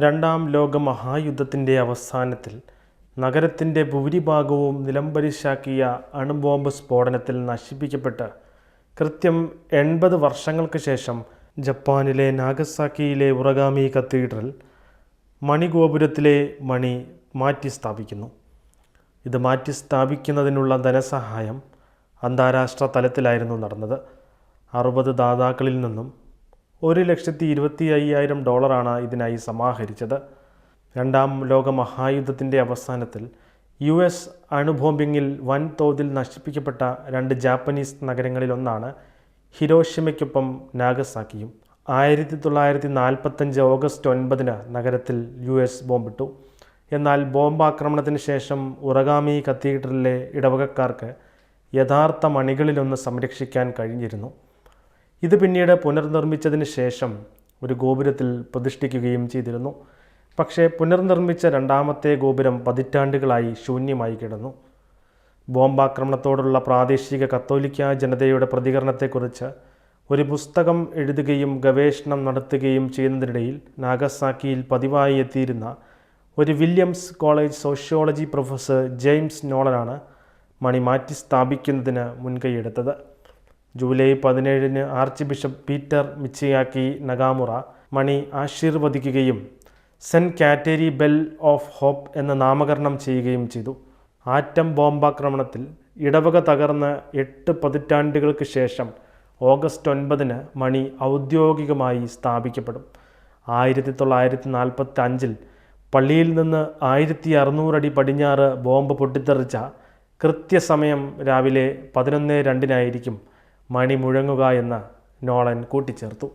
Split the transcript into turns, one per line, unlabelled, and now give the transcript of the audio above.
രണ്ടാം ലോക മഹായുദ്ധത്തിൻ്റെ അവസാനത്തിൽ നഗരത്തിൻ്റെ ഭൂരിഭാഗവും നിലംപരിശാക്കിയ അണുബോംബ് സ്ഫോടനത്തിൽ നശിപ്പിക്കപ്പെട്ട് കൃത്യം 80 വർഷങ്ങൾക്ക് ശേഷം ജപ്പാനിലെ നാഗസാക്കിയിലെ ഉറഗാമി കത്തീഡ്രൽ മണിഗോപുരത്തിലെ മണി മാറ്റി സ്ഥാപിക്കുന്നു. ഇത് മാറ്റി സ്ഥാപിക്കുന്നതിനുള്ള ധനസഹായം അന്താരാഷ്ട്ര തലത്തിലായിരുന്നു നടന്നത്. 60 ദാതാക്കളിൽ നിന്നും $1,25,000 ഇതിനായി സമാഹരിച്ചത്. രണ്ടാം ലോക മഹായുദ്ധത്തിൻ്റെ അവസാനത്തിൽ US അണുബോംബിങ്ങിൽ വൻതോതിൽ നശിപ്പിക്കപ്പെട്ട 2 ജാപ്പനീസ് നഗരങ്ങളിലൊന്നാണ് ഹിരോഷിമയ്ക്കൊപ്പം നാഗസാക്കിയും. 1945 ഓഗസ്റ്റ് 9 നഗരത്തിൽ US ബോംബിട്ടു. എന്നാൽ ബോംബാക്രമണത്തിന് ശേഷം ഉറഗാമി കത്തീഡ്രലിലെ ഇടവകക്കാർക്ക് യഥാർത്ഥ മണികളിലൊന്ന് സംരക്ഷിക്കാൻ കഴിഞ്ഞിരുന്നു. ഇത് പിന്നീട് പുനർനിർമ്മിച്ചതിന് ശേഷം ഒരു ഗോപുരത്തിൽ പ്രതിഷ്ഠിക്കുകയും ചെയ്തിരുന്നു. പക്ഷേ പുനർനിർമ്മിച്ച രണ്ടാമത്തെ ഗോപുരം പതിറ്റാണ്ടുകളായി ശൂന്യമായി കിടന്നു. ബോംബാക്രമണത്തോടുള്ള പ്രാദേശിക കത്തോലിക്ക ജനതയുടെ പ്രതികരണത്തെക്കുറിച്ച് ഒരു പുസ്തകം എഴുതുകയും ഗവേഷണം നടത്തുകയും ചെയ്യുന്നതിനിടയിൽ നാഗസാക്കിയിൽ പതിവായി എത്തിയിരുന്ന ഒരു Williams college sociology professor James നോളനാണ് മണി മാറ്റി സ്ഥാപിക്കുന്നതിന് മുൻകൈയെടുത്തത്. July 17 archbishop Peter Michiaki Nagamura മണി ആശീർവദിക്കുകയും saint Kateri bell of hope എന്ന് നാമകരണം ചെയ്യുകയും ചെയ്തു. ആറ്റം ബോംബാക്രമണത്തിൽ ഇടവക തകർന്ന് 8 പതിറ്റാണ്ടുകൾക്ക് ശേഷം ഓഗസ്റ്റ് 9 മണി ഔദ്യോഗികമായി സ്ഥാപിക്കപ്പെടും. 1945 പള്ളിയിൽ നിന്ന് 1600 അടി പടിഞ്ഞാറ് ബോംബ് പൊട്ടിത്തെറിച്ച കൃത്യസമയം രാവിലെ 11:02 മണി മുഴങ്ങുക എന്ന് നോളൻ കൂട്ടിച്ചേർത്തു.